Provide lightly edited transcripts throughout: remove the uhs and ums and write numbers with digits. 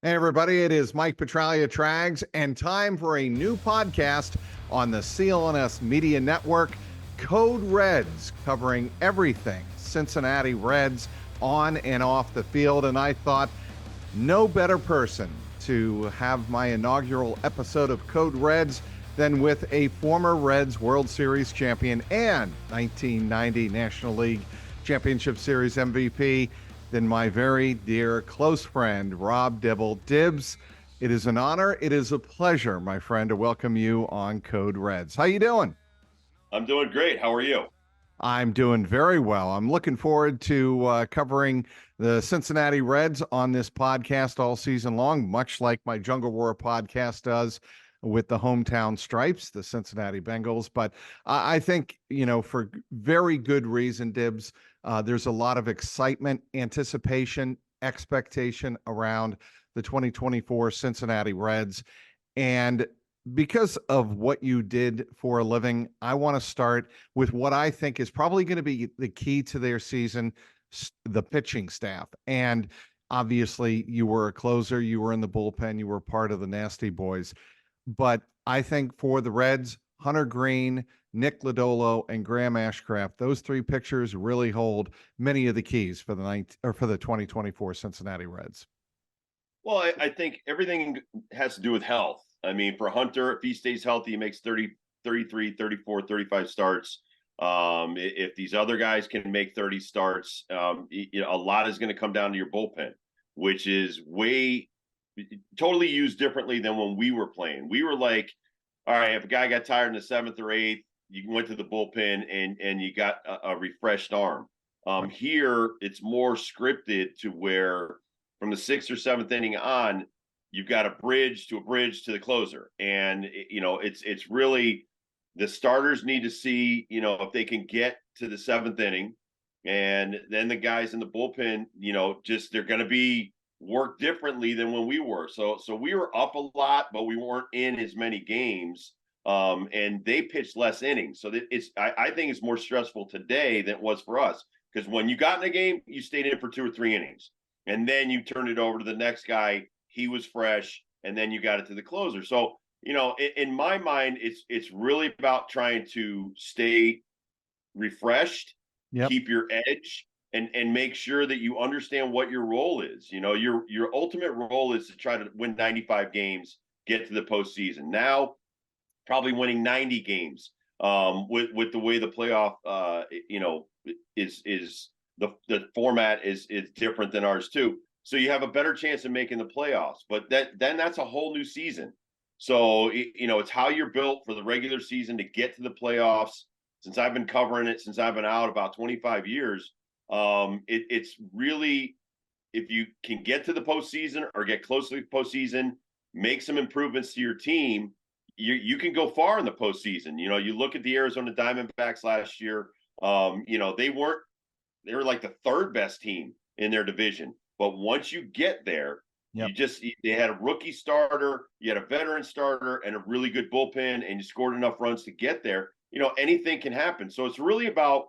Hey, everybody, it is Mike Petralia, Trags, and time for a new podcast on the CLNS Media Network, Code Reds, covering everything Cincinnati Reds on and off the field. And I thought no better person to have my inaugural episode of Code Reds than with a former Reds World Series champion and 1990 National League Championship Series MVP, than my very dear close friend, Rob Dibble. Dibs, it is an honor. It is a pleasure, my friend, to welcome you on Code Reds. How you doing? I'm doing great. How are you? I'm doing very well. I'm looking forward to covering the Cincinnati Reds on this podcast all season long, much like my Jungle Roar podcast does with the hometown Stripes, the Cincinnati Bengals. But I think, for very good reason, Dibs, there's a lot of excitement, anticipation, expectation around the 2024 Cincinnati Reds. And because of what you did for a living, I want to start with what I think is probably going to be the key to their season, the pitching staff. And obviously, you were a closer, you were in the bullpen, you were part of the Nasty Boys. But I think for the Reds, Hunter Green, Nick Lodolo, and Graham Ashcraft, those three pitchers really hold many of the keys for the 2024 Cincinnati Reds. Well, I think everything has to do with health. I mean, for Hunter, if he stays healthy, he makes 30, 33, 34, 35 starts. If these other guys can make 30 starts, a lot is going to come down to your bullpen, which is totally used differently than when we were playing. We were like, all right, if a guy got tired in the seventh or eighth, you went to the bullpen and you got a refreshed arm. Here, it's more scripted to where from the sixth or seventh inning on, you've got a bridge to the closer. And, it's really the starters need to see, if they can get to the seventh inning. And then the guys in the bullpen, they're going to be worked differently than when we were. So we were up a lot, but we weren't in as many games. And they pitched less innings. So I think it's more stressful today than it was for us. Because when you got in a game, you stayed in for 2 or 3 innings. And then you turned it over to the next guy. He was fresh, and then you got it to the closer. So, in my mind, it's really about trying to stay refreshed, Yep. keep your edge, and make sure that you understand what your role is. Your ultimate role is to try to win 95 games, get to the postseason. Now, probably winning 90 games with the way the playoff, is the format is different than ours too. So you have a better chance of making the playoffs, but then that's a whole new season. So, it's how you're built for the regular season to get to the playoffs. Since I've been covering it, since I've been out about 25 years, it's really, if you can get to the postseason or get close to the postseason, make some improvements to your team, you can go far in the postseason. You look at the Arizona Diamondbacks last year, they were like the third best team in their division. But once you get there, Yep. they had a rookie starter, you had a veteran starter, and a really good bullpen, and you scored enough runs to get there. Anything can happen. So it's really about,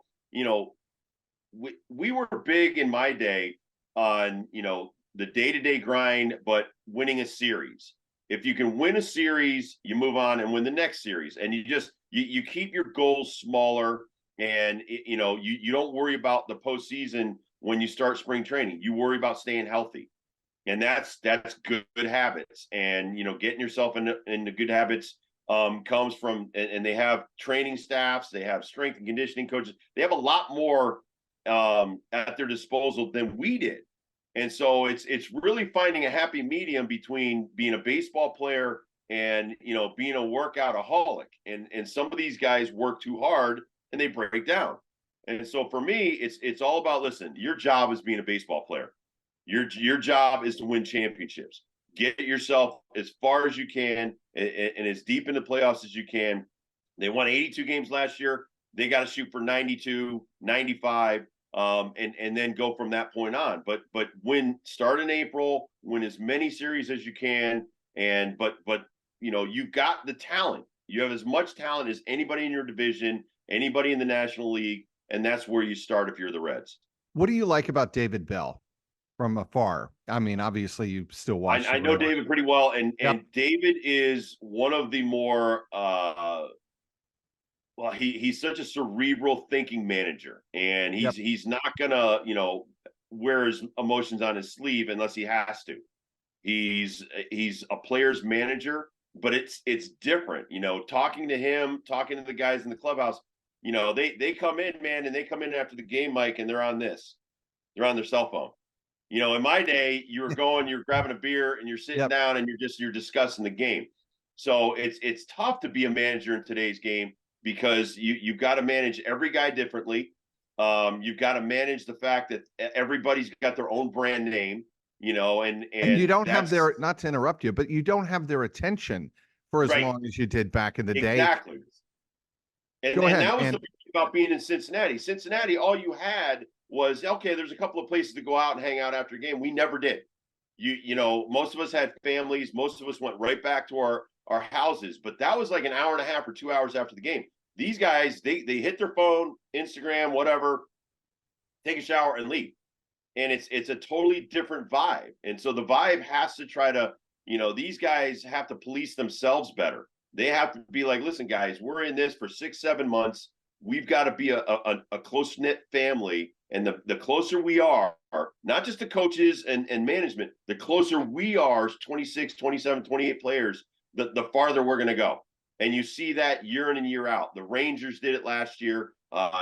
we were big in my day on, the day-to-day grind, but winning a series. If you can win a series, you move on and win the next series. And you keep your goals smaller, and you don't worry about the postseason when you start spring training. You worry about staying healthy. And that's good habits. And, getting yourself into good habits comes from, and they have training staffs, they have strength and conditioning coaches. They have a lot more at their disposal than we did. And so it's really finding a happy medium between being a baseball player and, being a workoutaholic. And some of these guys work too hard and they break down. And so for me, it's all about, listen, your job is being a baseball player. Your job is to win championships. Get yourself as far as you can and as deep in the playoffs as you can. They won 82 games last year. They got to shoot for 92, 95, and then go from that point on. But start in April, win as many series as you can, but you've got the talent. You have as much talent as anybody in your division, anybody in the National League, and that's where you start if you're the Reds. What do you like about David Bell? from afar. I mean, obviously you still watch I the know Reds. David pretty well, and Yep. David is one of the more well, he's such a cerebral thinking manager, and Yep. he's not gonna, wear his emotions on his sleeve unless he has to. He's a player's manager, but it's different. Talking to him, talking to the guys in the clubhouse, they come in, man, and they come in after the game, Mike, and they're on this. They're on their cell phone. In my day, you're grabbing a beer and you're sitting Yep. down and you're discussing the game. So it's tough to be a manager in today's game because you've got to manage every guy differently. You've got to manage the fact that everybody's got their own brand name, and And you don't have that's their, not to interrupt you, but you don't have their attention for as right. long as you did back in the day. Exactly. And Go and ahead. that was the And thing about being in Cincinnati. Cincinnati, all you had was, okay, there's a couple of places to go out and hang out after a game. We never did. Most of us had families. Most of us went right back to our houses. But that was like an hour and a half or 2 hours after the game. These guys, they hit their phone, Instagram, whatever, take a shower and leave. And it's a totally different vibe. And so the vibe has to try to, these guys have to police themselves better. They have to be like, listen, guys, we're in this for 6-7 months. We've got to be a close-knit family. And the closer we are, not just the coaches and management, the closer we are, 26, 27, 28 players, the farther we're going to go. And you see that year in and year out. The Rangers did it last year.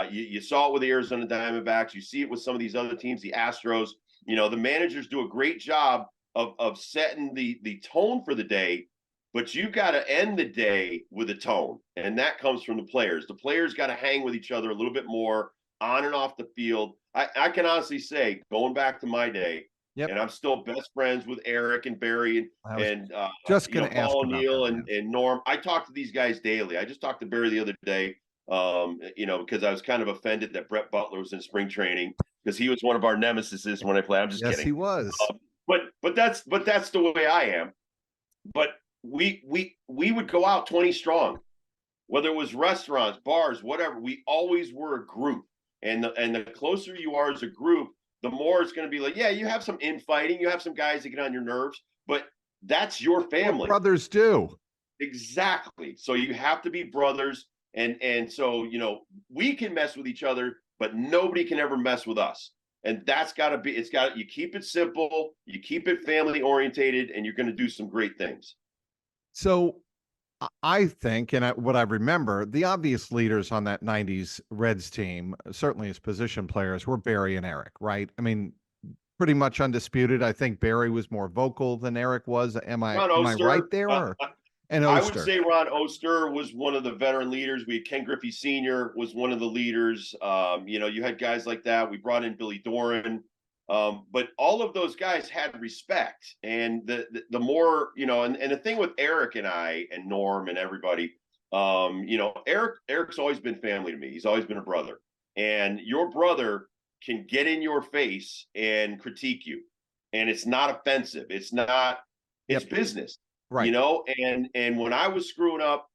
You saw it with the Arizona Diamondbacks. You see it with some of these other teams, the Astros. The managers do a great job of setting the tone for the day, but you've got to end the day with a tone, and that comes from the players. The players got to hang with each other a little bit more on and off the field. I can honestly say, going back to my day, yep. and I'm still best friends with Eric and Barry I was and just going to ask Paul about that, O'Neill man. and Norm. I talk to these guys daily. I just talked to Barry the other day, because I was kind of offended that Brett Butler was in spring training because he was one of our nemesis when I played. I'm just Yes, kidding. he was. But that's the way I am. But we would go out 20 strong, whether it was restaurants, bars, whatever. We always were a group, and the closer you are as a group, the more it's going to be like, yeah, you have some infighting, you have some guys that get on your nerves, but that's your family. What brothers do. Exactly. So you have to be brothers, and so we can mess with each other, but nobody can ever mess with us. And that's got to be. You keep it simple, you keep it family orientated, and you're going to do some great things. So I think, and what I remember, the obvious leaders on that 90s Reds team, certainly as position players, were Barry and Eric, right? I mean, pretty much undisputed. I think Barry was more vocal than Eric was. Am I right there? And I would Oster. say Ron Oster was one of the veteran leaders. We had Ken Griffey Sr. was one of the leaders. You had guys like that. We brought in Billy Doran. But all of those guys had respect. And the more, and the thing with Eric and I and Norm and everybody, Eric's always been family to me. He's always been a brother. And your brother can get in your face and critique you. And it's not offensive. It's business. Right. And when I was screwing up,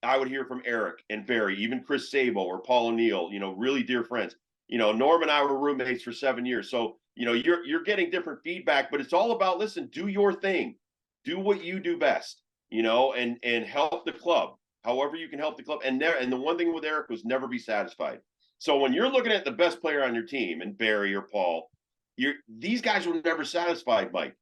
I would hear from Eric and Barry, even Chris Sabo or Paul O'Neill, really dear friends. Norm and I were roommates for 7 years. So, you're getting different feedback, but it's all about, listen, do your thing, do what you do best, and help the club however you can help the club. And the one thing with Eric was never be satisfied. So when you're looking at the best player on your team, and Barry or Paul, these guys were never satisfied, Mike.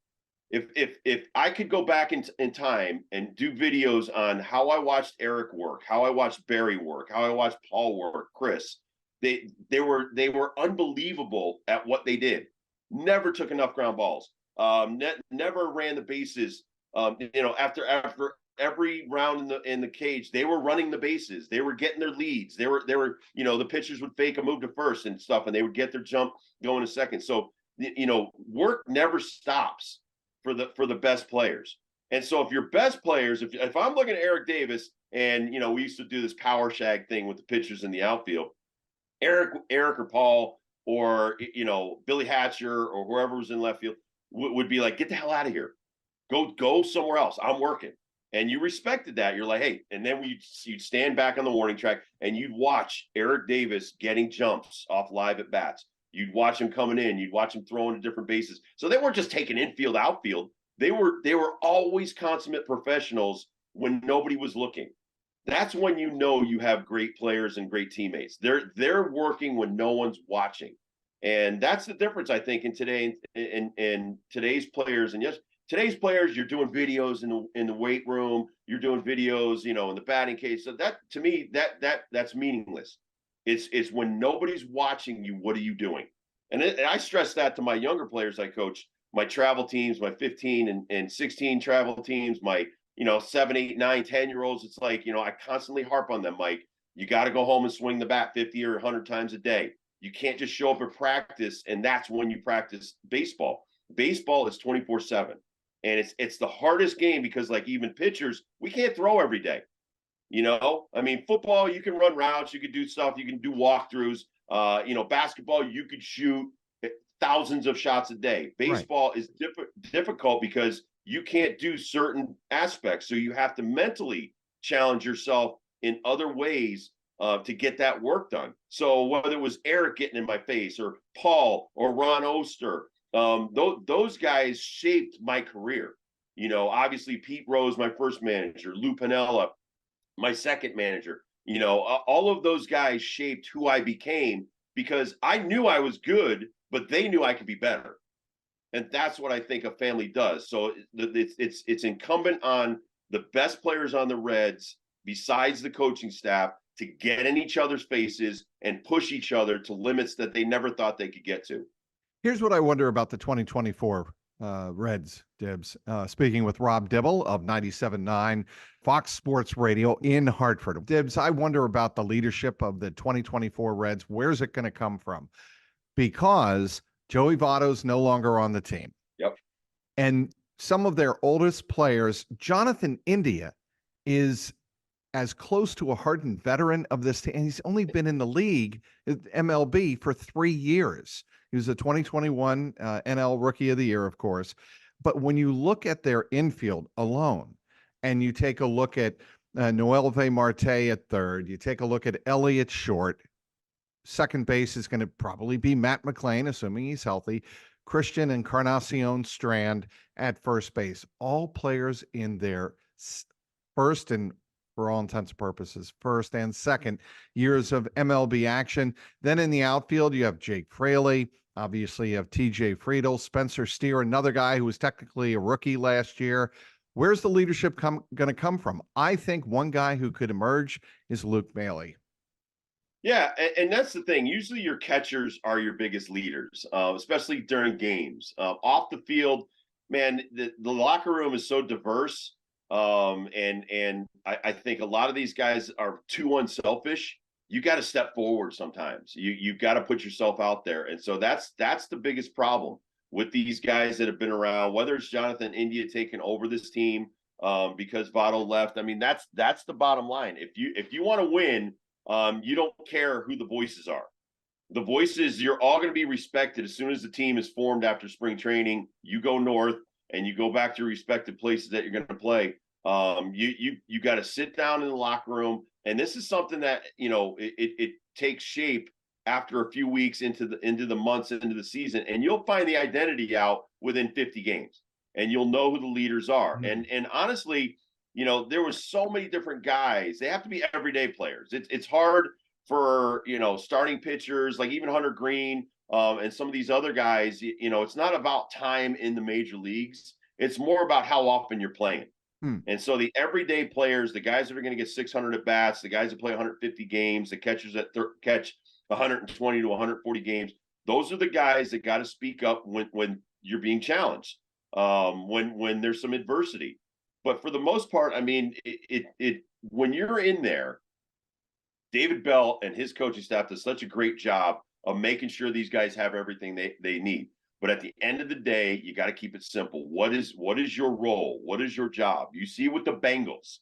If I could go back in time and do videos on how I watched Eric work, how I watched Barry work, how I watched Paul work, Chris, they were unbelievable at what they did. Never took enough ground balls. Never ran the bases. After every round in the cage, they were running the bases. They were getting their leads. They were the pitchers would fake a move to first and stuff, and they would get their jump going to second. So work never stops for the best players. And so if your best players, if I'm looking at Eric Davis, and we used to do this power shag thing with the pitchers in the outfield, Eric or Paul or Billy Hatcher or whoever was in left field would be like, get the hell out of here, go somewhere else, I'm working. And you respected that. You're like, hey, and then you'd stand back on the warning track and you'd watch Eric Davis getting jumps off live at bats. You'd watch them coming in. You'd watch them throwing to different bases. So they weren't just taking infield, outfield. They were always consummate professionals when nobody was looking. That's when you know you have great players and great teammates. They're working when no one's watching. And that's the difference, I think, in today's players. And yes, today's players, you're doing videos in the weight room, you're doing videos, in the batting cage. So that, to me, that's meaningless. It's when nobody's watching you, what are you doing? And I stress that to my younger players I coach, my travel teams, my 15 and 16 travel teams, my 7, 8, 9, 10-year-olds. It's like, I constantly harp on them, Mike. You got to go home and swing the bat 50 or 100 times a day. You can't just show up at practice and that's when you practice baseball. Baseball is 24/7. And it's the hardest game because, like, even pitchers, we can't throw every day. I mean, football, you can run routes, you can do stuff, you can do walkthroughs. Basketball, you could shoot thousands of shots a day. Baseball is difficult because you can't do certain aspects. So you have to mentally challenge yourself in other ways to get that work done. So whether it was Eric getting in my face or Paul or Ron Oster, those guys shaped my career. Obviously Pete Rose, my first manager, Lou Piniella, my second manager, all of those guys shaped who I became because I knew I was good, but they knew I could be better. And that's what I think a family does. So it's incumbent on the best players on the Reds, besides the coaching staff, to get in each other's faces and push each other to limits that they never thought they could get to. Here's what I wonder about the 2024 Reds, Dibs. Speaking with Rob Dibble of 97.9 Fox Sports Radio in Hartford. Dibs, I wonder about the leadership of the 2024 Reds. Where's it going to come from? Because Joey Votto's no longer on the team. Yep. And some of their oldest players, Jonathan India, is as close to a hardened veteran of this team. And he's only been in the league, MLB, for 3 years. He was a 2021 NL Rookie of the Year, of course. But when you look at their infield alone, and you take a look at Noelve Marte at third, you take a look at Elliott short, second base is going to probably be Matt McLean, assuming he's healthy, Christian Encarnacion Strand at first base. All players in their first and, for all intents and purposes, first and second years of MLB action. Then in the outfield, you have Jake Fraley. Obviously, you have TJ Friedel, Spencer Steer, another guy who was technically a rookie last year. Where's the leadership going to come from? I think one guy who could emerge is Luke Maile. Yeah, and that's the thing. Usually your catchers are your biggest leaders, especially during games. Off the field, man, the locker room is so diverse. And I think a lot of these guys are too unselfish. You got to step forward sometimes. You've got to put yourself out there. And so that's the biggest problem with these guys that have been around, whether it's Jonathan India taking over this team because Votto left. I mean, that's the bottom line. If you want to win, you don't care who the voices are. The voices, you're all going to be respected as soon as the team is formed after spring training. You go north and you go back to your respective places that you're going to play. You got to sit down in the locker room, and this is something that it takes shape after a few weeks into the months into the season, and you'll find the identity out within 50 games, and you'll know who the leaders are. Mm-hmm. And honestly, there was so many different guys. They have to be everyday players. It's hard for starting pitchers like even Hunter Green and some of these other guys. It's not about time in the major leagues. It's more about how often you're playing. And so the everyday players, the guys that are going to get 600 at bats, the guys that play 150 games, the catchers that catch 120 to 140 games, those are the guys that got to speak up when you're being challenged, when there's some adversity. But for the most part, I mean, when you're in there, David Bell and his coaching staff does such a great job of making sure these guys have everything they need. But at the end of the day, you got to keep it simple. What is your role? What is your job? You see with the Bengals,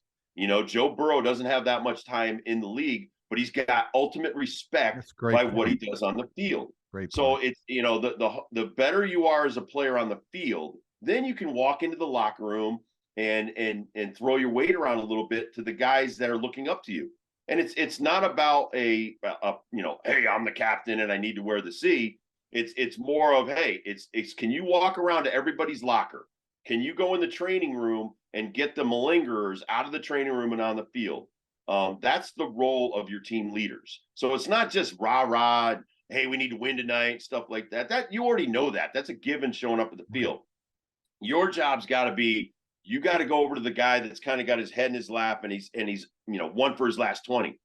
Joe Burrow doesn't have that much time in the league, but he's got ultimate respect by what he does on the field. So it's, the better you are as a player on the field, then you can walk into the locker room and throw your weight around a little bit to the guys that are looking up to you. And it's not about hey, I'm the captain and I need to wear the C. It's more of, hey, it's can you walk around to everybody's locker? Can you go in the training room and get the malingerers out of the training room and on the field? That's the role of your team leaders. So it's not just rah, hey, we need to win tonight, stuff like that. That you already know that. That's a given showing up at the field. Your job's got to be, you got to go over to the guy that's kind of got his head in his lap and he's one for his last 20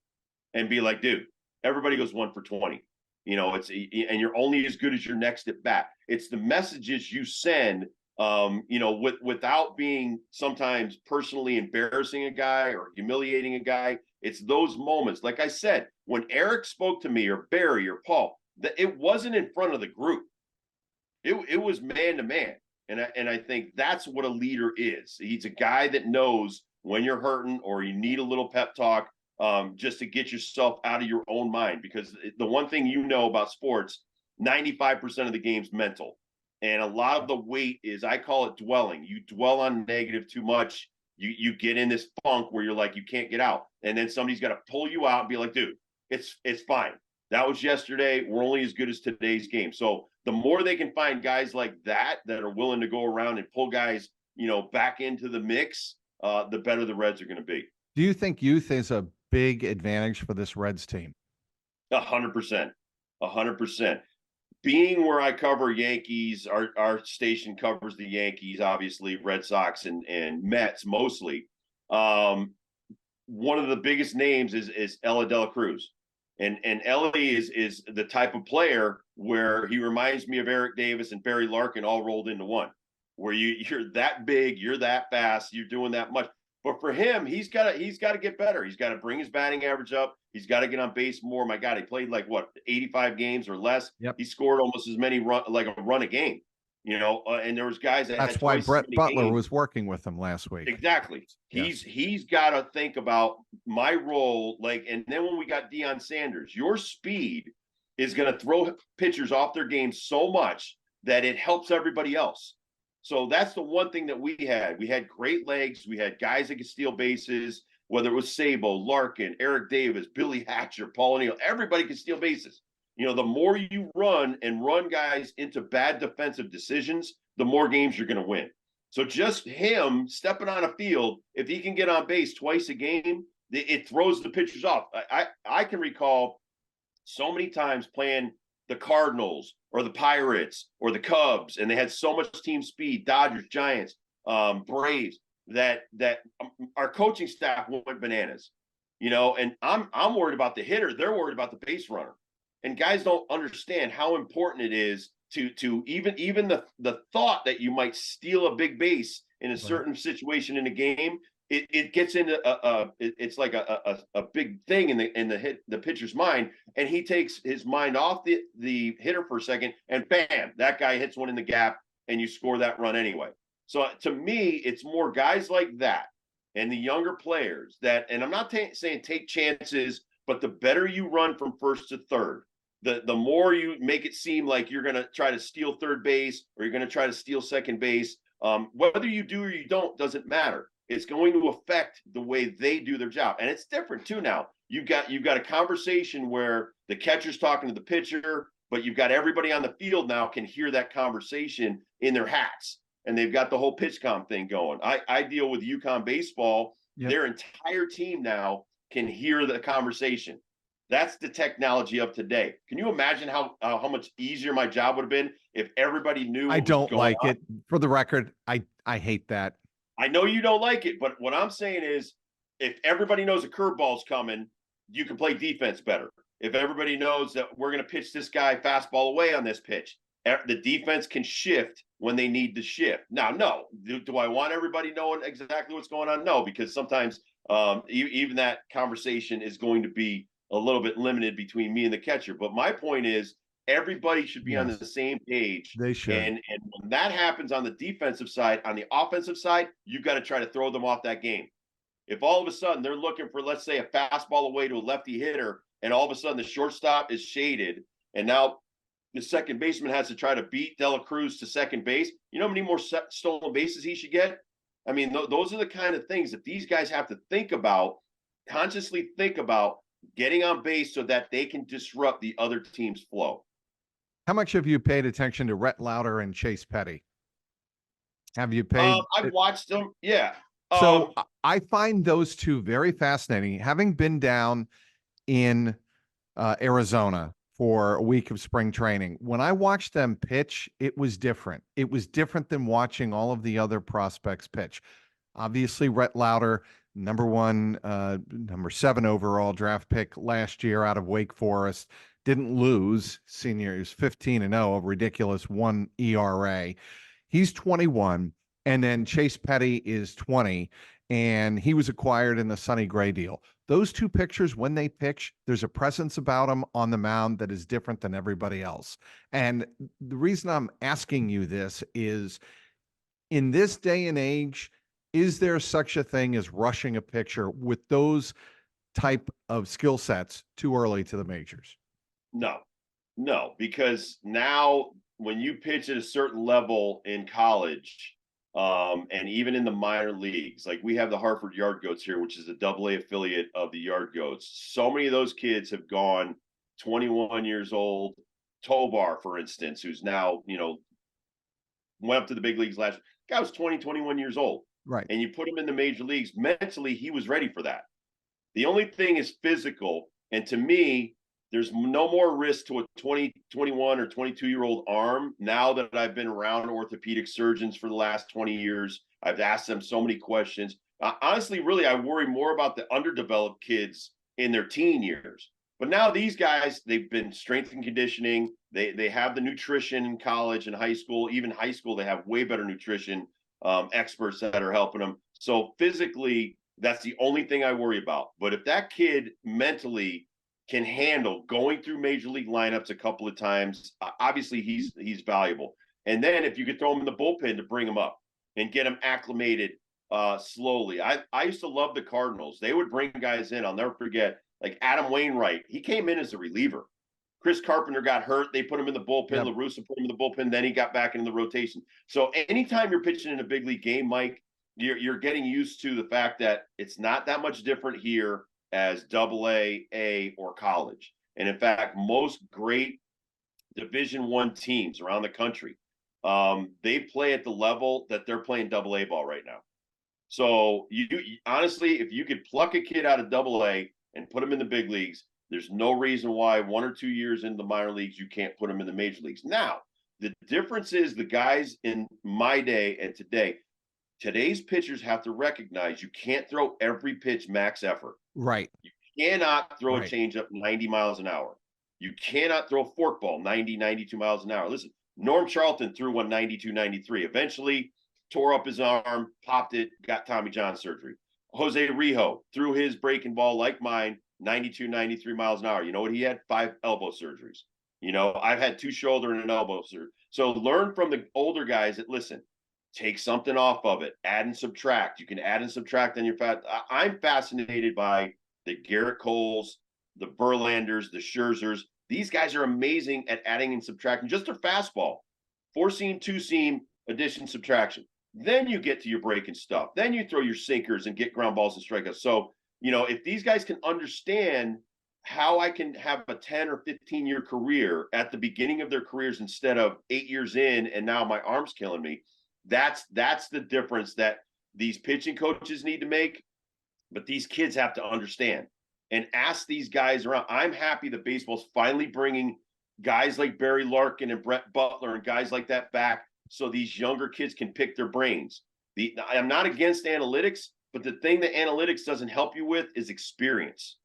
and be like, dude, everybody goes 1 for 20. And you're only as good as your next at bat. It's the messages you send, without being sometimes personally embarrassing a guy or humiliating a guy. It's those moments. Like I said, when Eric spoke to me or Barry or Paul, it wasn't in front of the group. It was man to man. And I think that's what a leader is. He's a guy that knows when you're hurting or you need a little pep talk, just to get yourself out of your own mind. Because the one thing about sports, 95% of the game's mental. And a lot of the weight is, I call it dwelling. You dwell on negative too much. You get in this funk where you're like, you can't get out. And then somebody's got to pull you out and be like, dude, it's fine. That was yesterday. We're only as good as today's game. So the more they can find guys like that are willing to go around and pull guys, back into the mix, the better the Reds are going to be. Do you think youth is a big advantage for this Reds team? 100%. 100%. Being where I cover Yankees, our station covers the Yankees, obviously, Red Sox and Mets mostly. One of the biggest names is Elly De La Cruz. And Elly is the type of player where he reminds me of Eric Davis and Barry Larkin all rolled into one, where you're that big, you're that fast, you're doing that much. But for him, he's got to get better. He's got to bring his batting average up. He's got to get on base more. My God, he played 85 games or less. Yep. He scored almost as many run a game. And there was guys that's why Brett Butler was working with him last week. Exactly. Yes. He's got to think about my role. And then when we got Deion Sanders, your speed is going to throw pitchers off their game so much that it helps everybody else. So that's the one thing that we had. We had great legs. We had guys that could steal bases, whether it was Sabo, Larkin, Eric Davis, Billy Hatcher, Paul O'Neill. Everybody could steal bases. The more you run guys into bad defensive decisions, the more games you're going to win. So just him stepping on a field, if he can get on base twice a game, it throws the pitchers off. I can recall so many times playing the Cardinals or the Pirates or the Cubs, and they had so much team speed, Dodgers, Giants, Braves, that our coaching staff went bananas. And I'm worried about the hitter. They're worried about the base runner. And guys don't understand how important it is to even the thought that you might steal a big base in a certain situation in a game. It gets into it's like a big thing in the pitcher's mind, and he takes his mind off the hitter for a second, and bam, that guy hits one in the gap, and you score that run anyway. So to me, it's more guys like that and the younger players and I'm not saying take chances, but the better you run from first to third, the more you make it seem like you're going to try to steal third base or you're going to try to steal second base. Whether you do or you don't doesn't matter. It's going to affect the way they do their job. And it's different too now. You've got a conversation where the catcher's talking to the pitcher, but you've got everybody on the field now can hear that conversation in their hats. And they've got the whole pitch comm thing going. I deal with UConn baseball. Yep. Their entire team now can hear the conversation. That's the technology of today. Can you imagine how much easier my job would have been if everybody knew? I don't like it. For the record, I hate that. I know you don't like it, but what I'm saying is if everybody knows a curveball's coming, you can play defense better. If everybody knows that we're going to pitch this guy fastball away on this pitch, the defense can shift when they need to shift. Now, no. Do I want everybody knowing exactly what's going on? No, because sometimes even that conversation is going to be a little bit limited between me and the catcher. But my point is everybody should be on the same page. They should. And when that happens on the defensive side, on the offensive side, you've got to try to throw them off that game. If all of a sudden they're looking for, let's say, a fastball away to a lefty hitter, and all of a sudden the shortstop is shaded, and now the second baseman has to try to beat De La Cruz to second base, you know how many more stolen bases he should get? I mean, those are the kind of things that these guys have to think about, consciously think about getting on base so that they can disrupt the other team's flow. How much have you paid attention to Rhett Lauder and Chase Petty? Have you paid? I've watched them. Yeah. So I find those two very fascinating. Having been down in Arizona for a week of spring training, when I watched them pitch, it was different. It was different than watching all of the other prospects pitch. Obviously, Rhett Lauder, number 7 overall draft pick last year out of Wake Forest, didn't lose. Senior, he was 15-0, a ridiculous 1 ERA. He's 21, and then Chase Petty is 20, and he was acquired in the Sonny Gray deal. Those two pictures, when they pitch, there's a presence about them on the mound that is different than everybody else. And the reason I'm asking you this is, in this day and age, is there such a thing as rushing a pitcher with those type of skill sets too early to the majors? No, because now when you pitch at a certain level in college, and even in the minor leagues, like we have the Hartford Yard Goats here, which is a AA affiliate of the Yard Goats. So many of those kids have gone 21 years old. Tovar, for instance, who's now, went up to the big leagues last year. Guy was 20, 21 years old. Right. And you put him in the major leagues, mentally, he was ready for that. The only thing is physical. And to me, there's no more risk to a 20, 21, or 22-year-old arm now that I've been around orthopedic surgeons for the last 20 years. I've asked them so many questions. Honestly, really, I worry more about the underdeveloped kids in their teen years. But now these guys, they've been strength and conditioning. They have the nutrition in college and high school. Even high school, they have way better nutrition experts that are helping them. So physically, that's the only thing I worry about. But if that kid mentally can handle going through major league lineups a couple of times, obviously he's valuable. And then if you could throw him in the bullpen to bring him up and get him acclimated slowly. I used to love the Cardinals. They would bring guys in. I'll never forget, like Adam Wainwright. He came in as a reliever. Chris Carpenter got hurt. They put him in the bullpen. Yep. La Russa put him in the bullpen. Then he got back into the rotation. So anytime you're pitching in a big league game, Mike, you're getting used to the fact that it's not that much different here as AA, A, or college. And in fact, most great Division I teams around the country, they play at the level that they're playing AA ball right now. So you honestly, if you could pluck a kid out of AA and put him in the big leagues, there's no reason why 1 or 2 years in the minor leagues you can't put him in the major leagues. Now, the difference is the guys in my day and today's pitchers have to recognize you can't throw every pitch max effort. Right. You cannot throw a changeup 90 miles an hour. You cannot throw a forkball 90, 92 miles an hour. Listen, Norm Charlton threw one 92, 93. Eventually tore up his arm, popped it, got Tommy John surgery. Jose Rijo threw his breaking ball like mine, 92, 93 miles an hour. You know what he had? 5 elbow surgeries. I've had 2 shoulder and an elbow surgery. So learn from the older guys that, listen, take something off of it, add and subtract. You can add and subtract on your fat. I'm fascinated by the Garrett Coles, the Verlanders, the Scherzers. These guys are amazing at adding and subtracting just their fastball. 4-seam, 2-seam, addition, subtraction. Then you get to your breaking stuff. Then you throw your sinkers and get ground balls and strikeouts. So, if these guys can understand how I can have a 10 or 15-year career at the beginning of their careers instead of 8 years in and now my arm's killing me, that's the difference that these pitching coaches need to make. But these kids have to understand and ask these guys around. I'm happy that baseball's finally bringing guys like Barry Larkin and Brett Butler and guys like that back so these younger kids can pick their brains. I'm not against analytics, but the thing that analytics doesn't help you with is experience.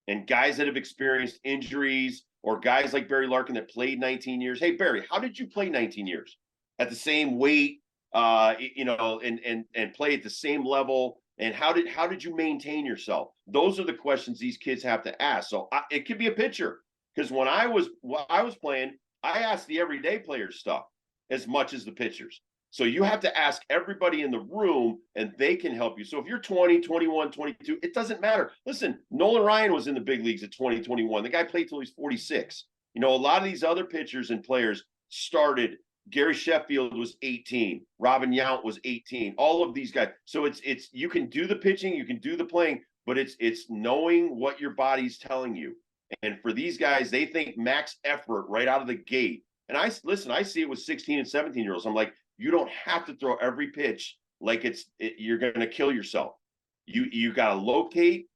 And guys that have experienced injuries, or guys like Barry Larkin that played 19 years. Hey, Barry, how did you play 19 years at the same weight, and play at the same level? And how did you maintain yourself? Those are the questions these kids have to ask. So it could be a pitcher, because when I was playing, I asked the everyday players stuff as much as the pitchers. So you have to ask everybody in the room, and they can help you. So if you're 20, 21, 22, it doesn't matter. Listen, Nolan Ryan was in the big leagues at 20, 21. The guy played till he's 46. A lot of these other pitchers and players started. Gary Sheffield was 18. Robin Yount was 18. All of these guys. So it's you can do the pitching, you can do the playing, but it's knowing what your body's telling you. And for these guys, they think max effort right out of the gate. And I see it with 16 and 17-year-olds. I'm like, you don't have to throw every pitch like you're going to kill yourself. You got to locate.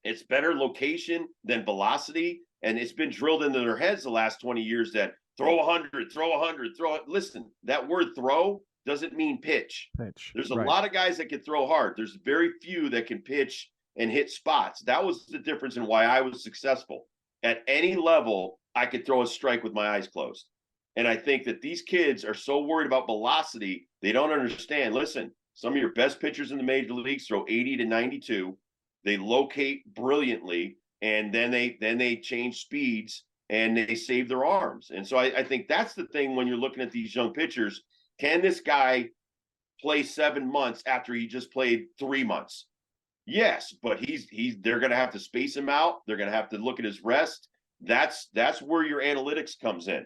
It's better location than velocity. And it's been drilled into their heads the last 20 years that throw 100, throw 100, throw it. Listen, that word throw doesn't mean pitch. There's a lot of guys that can throw hard. There's very few that can pitch and hit spots. That was the difference in why I was successful. At any level, I could throw a strike with my eyes closed. And I think that these kids are so worried about velocity, they don't understand. Listen, some of your best pitchers in the major leagues throw 80 to 92. They locate brilliantly, and then they change speeds and they save their arms. And so I think that's the thing when you're looking at these young pitchers. Can this guy play 7 months after he just played 3 months? Yes, but they're going to have to space him out. They're going to have to look at his rest. That's where your analytics comes in,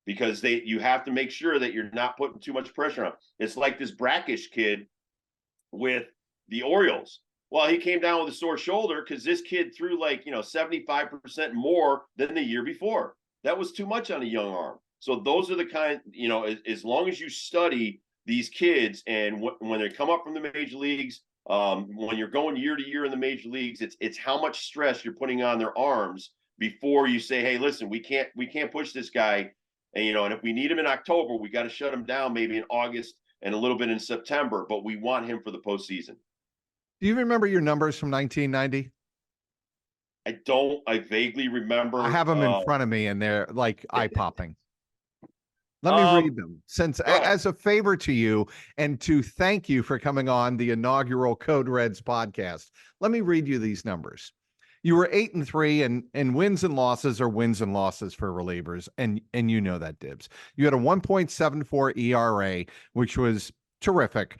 because you have to make sure that you're not putting too much pressure on him. It's like this brackish kid with the Orioles. Well, he came down with a sore shoulder because this kid threw 75% more than the year before. That was too much on a young arm. So those are the kind, as long as you study these kids, and when they come up from the major leagues, when you're going year to year in the major leagues, it's how much stress you're putting on their arms before you say, hey, listen, we can't push this guy. And, and if we need him in October, we got to shut him down maybe in August and a little bit in September, but we want him for the postseason. Do you remember your numbers from 1990? I don't. I vaguely remember. I have them in front of me, and they're like eye-popping. Let me read them, since as a favor to you and to thank you for coming on the inaugural Code Reds podcast. Let me read you these numbers. You were 8-3, and wins and losses are wins and losses for relievers, and you know that, Dibs. You had a 1.74 ERA, which was terrific.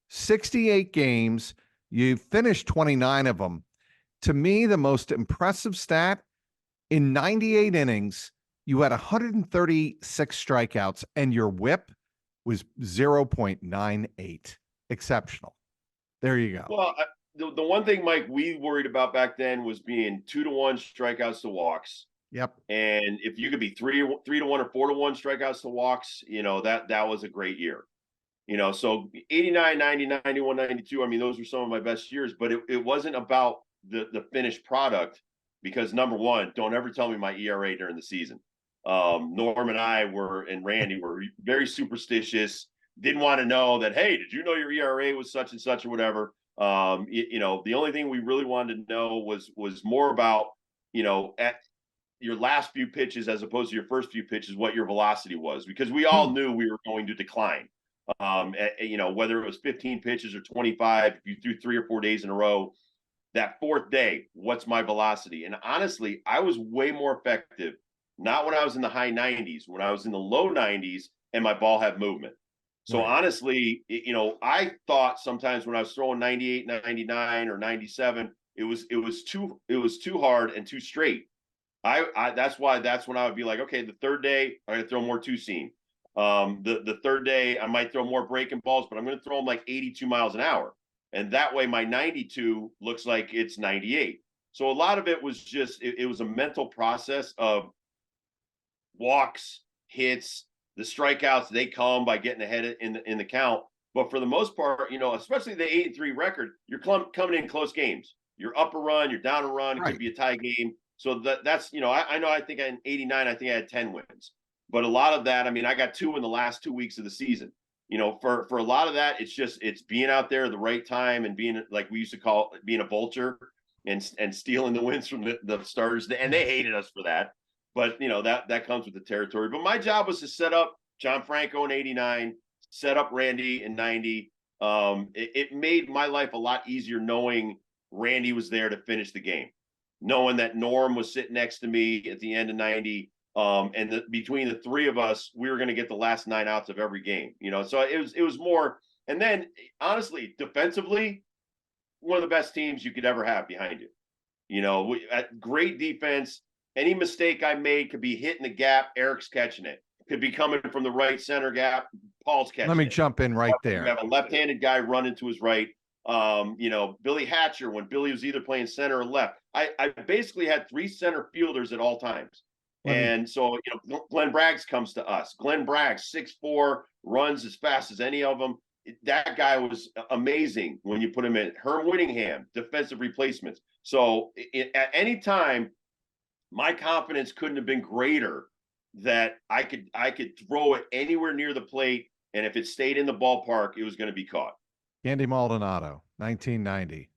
68 games. You finished 29 of them. To me, the most impressive stat, in 98 innings, you had 136 strikeouts, and your whip was 0.98. Exceptional. There you go. Well, the one thing, Mike, we worried about back then was being 2-1 strikeouts to walks. Yep. And if you could be 3-1 or 4-1 strikeouts to walks, that was a great year. So 89, 90, 91, 92, I mean, those were some of my best years, but it wasn't about the finished product, because number one, don't ever tell me my ERA during the season. Norm and and Randy were very superstitious, didn't want to know that, hey, did you know your ERA was such and such or whatever? The only thing we really wanted to know was more about, at your last few pitches as opposed to your first few pitches, what your velocity was, because we all knew we were going to decline. Whether it was 15 pitches or 25, if you threw 3 or 4 days in a row, that fourth day, what's my velocity? And honestly, I was way more effective, not when I was in the high 90s, when I was in the low 90s and my ball had movement. So honestly, I thought sometimes when I was throwing 98, 99 or 97, it was too hard and too straight. That's when I would be like, okay, the third day I'm going to throw more two-seam. The third day I might throw more breaking balls, but I'm going to throw them like 82 miles an hour. And that way my 92 looks like it's 98. So a lot of it was just, it was a mental process of walks, hits, the strikeouts. They come by getting ahead in the count. But for the most part, especially the 8-3 record, you're coming in close games. You're up a run, you're down a run. It could be a tie game. So that's, I think in 89, I think I had 10 wins. But a lot of that, I mean, I got 2 in the last 2 weeks of the season. For a lot of that, it's being out there at the right time and being, like we used to call it, being a vulture and stealing the wins from the starters. And they hated us for that. But, that comes with the territory. But my job was to set up John Franco in 89, set up Randy in 90. It made my life a lot easier knowing Randy was there to finish the game, knowing that Norm was sitting next to me at the end of 90. And between the three of us, we were going to get the last 9 outs of every game, so it was more. And then honestly, defensively, one of the best teams you could ever have behind you, great defense. Any mistake I made could be hitting the gap. Eric's catching it. Could be coming from the right center gap. Paul's catching it. Let me jump in right there. You have a left-handed guy running to his right. Billy Hatcher, when Billy was either playing center or left, I basically had 3 center fielders at all times. And so, Glenn Braggs comes to us. Glenn Braggs, 6'4", runs as fast as any of them. That guy was amazing when you put him in. Herm Whittingham, defensive replacements. So at any time, my confidence couldn't have been greater that I could throw it anywhere near the plate, and if it stayed in the ballpark, it was going to be caught. Andy Maldonado, 1990.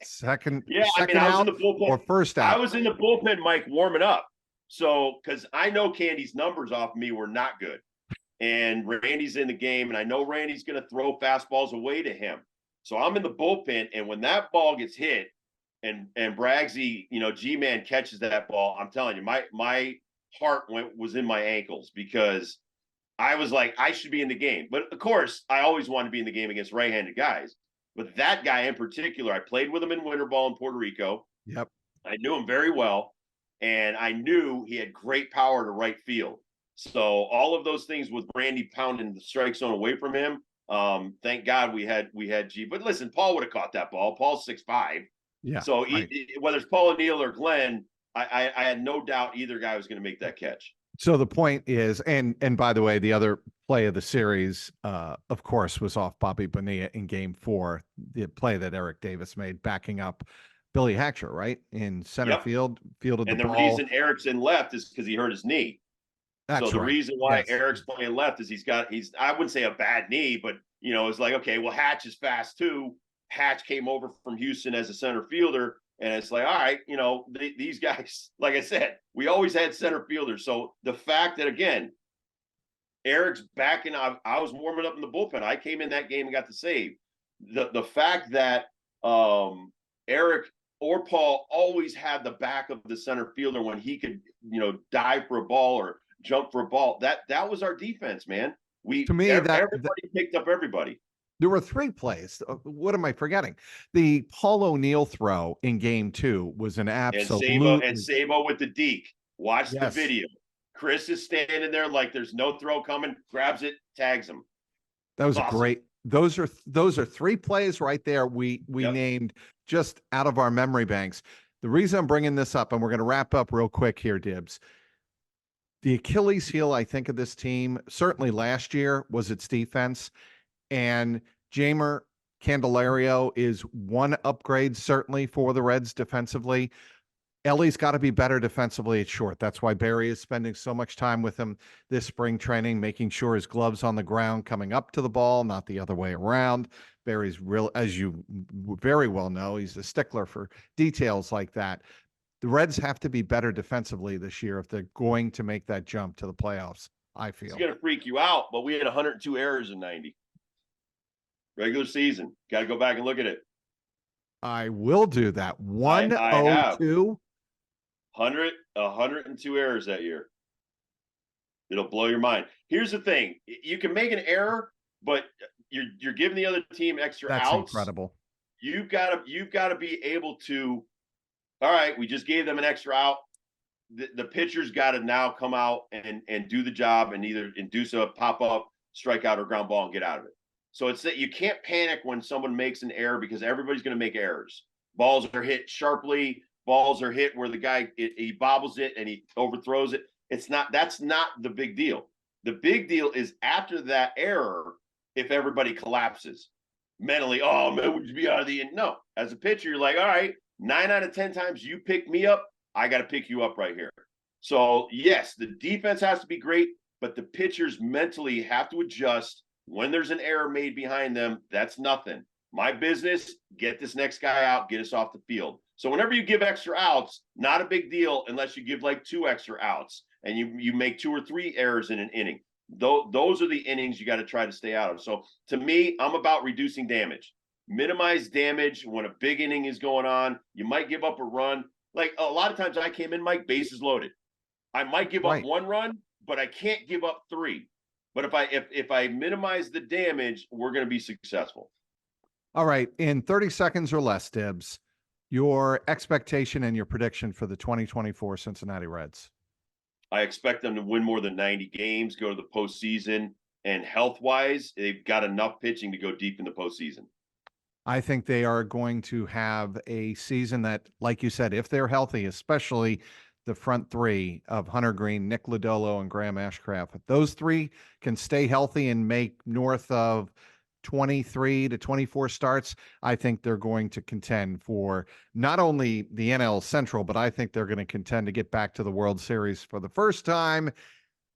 Second, Yeah, second I was out in the bullpen. or first out? I was in the bullpen, Mike, warming up. So, because I know Candy's numbers off me were not good. And Randy's in the game, and I know Randy's going to throw fastballs away to him. So I'm in the bullpen, and when that ball gets hit, and Braggsy, G-Man catches that ball, I'm telling you, my heart was in my ankles because I was like, I should be in the game. But of course, I always want to be in the game against right-handed guys. But that guy in particular, I played with him in winter ball in Puerto Rico. Yep. I knew him very well, and I knew he had great power to right field. So all of those things with Randy pounding the strike zone away from him, thank God we had G. But listen, Paul would have caught that ball. Paul's 6'5". Yeah. So right. whether it's Paul O'Neill or Glenn, I had no doubt either guy was going to make that catch. So the point is, and by the way, the other play of the series, of course, was off Bobby Bonilla in Game 4, the play that Eric Davis made, backing up Billy Hatcher, right, in center field, fielded and the the ball. reason Eric's in left is because he hurt his knee. That's so the right. reason why Eric's playing left is he's I wouldn't say a bad knee, but it's like, okay, well, Hatch is fast too. Hatch came over from Houston as a center fielder. And it's like, all right, these guys, like I said, we always had center fielders. So the fact that, again, Eric's back, and I was warming up in the bullpen. I came in that game and got the save. The fact that Eric or Paul always had the back of the center fielder when he could, dive for a ball or jump for a ball, that was our defense, man. Everybody picked up everybody. There were 3 plays. What am I forgetting? The Paul O'Neill throw in Game 2 was an absolute. And Sabo with the deke. Watch the video. Chris is standing there like there's no throw coming. Grabs it, tags him. That was awesome. Great. Those are 3 plays right there. We named just out of our memory banks. The reason I'm bringing this up, and we're going to wrap up real quick here, Dibs. The Achilles heel, I think, of this team, certainly last year, was its defense. And Jeimer Candelario is one upgrade, certainly, for the Reds defensively. Ellie's got to be better defensively at short. That's why Barry is spending so much time with him this spring training, making sure his glove's on the ground, coming up to the ball, not the other way around. Barry's real, as you very well know, he's a stickler for details like that. The Reds have to be better defensively this year if they're going to make that jump to the playoffs, I feel. It's going to freak you out, but we had 102 errors in 90. Regular season. Got to go back and look at it. I will do that. 102? 102 errors that year. It'll blow your mind. Here's the thing. You can make an error, but you're giving the other team extra outs. That's incredible. You've got to be able to, all right, we just gave them an extra out. The pitcher's got to now come out and do the job and either induce a pop-up, strikeout, or ground ball and get out of it. So it's that you can't panic when someone makes an error because everybody's going to make errors. Balls are hit sharply. Balls are hit where the guy, he bobbles it and he overthrows it. That's not the big deal. The big deal is after that error, if everybody collapses mentally, oh man, would you be out of the end? No, as a pitcher, you're like, all right, 9 out of 10 times you pick me up, I got to pick you up right here. So yes, the defense has to be great, but the pitchers mentally have to adjust. When there's an error made behind them, that's nothing. My business, get this next guy out, get us off the field. So whenever you give extra outs, not a big deal unless you give like 2 extra outs and you make 2 or 3 errors in an inning. Those are the innings you got to try to stay out of. So to me, I'm about reducing damage. Minimize damage when a big inning is going on. You might give up a run. Like a lot of times I came in, Mike, bases loaded. I might give up 1 run, but I can't give up 3. But if I minimize the damage, we're going to be successful. All right. In 30 seconds or less, Dibs, your expectation and your prediction for the 2024 Cincinnati Reds. I expect them to win more than 90 games, go to the postseason, and health-wise, they've got enough pitching to go deep in the postseason. I think they are going to have a season that, like you said, if they're healthy, especially the front three of Hunter Green, Nick Lodolo, and Graham Ashcraft. If those three can stay healthy and make north of 23 to 24 starts, I think they're going to contend for not only the NL Central, but I think they're going to contend to get back to the World Series for the first time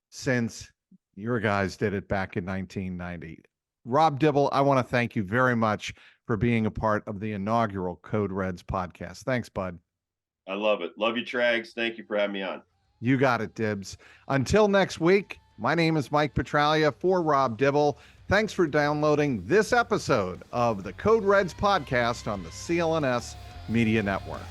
since your guys did it back in 1990. Rob Dibble, I want to thank you very much for being a part of the inaugural Code Reds podcast. Thanks, bud. I love it. Love you, Trags. Thank you for having me on. You got it, Dibs. Until next week, my name is Mike Petralia for Rob Dibble. Thanks for downloading this episode of the Code Reds podcast on the CLNS Media Network.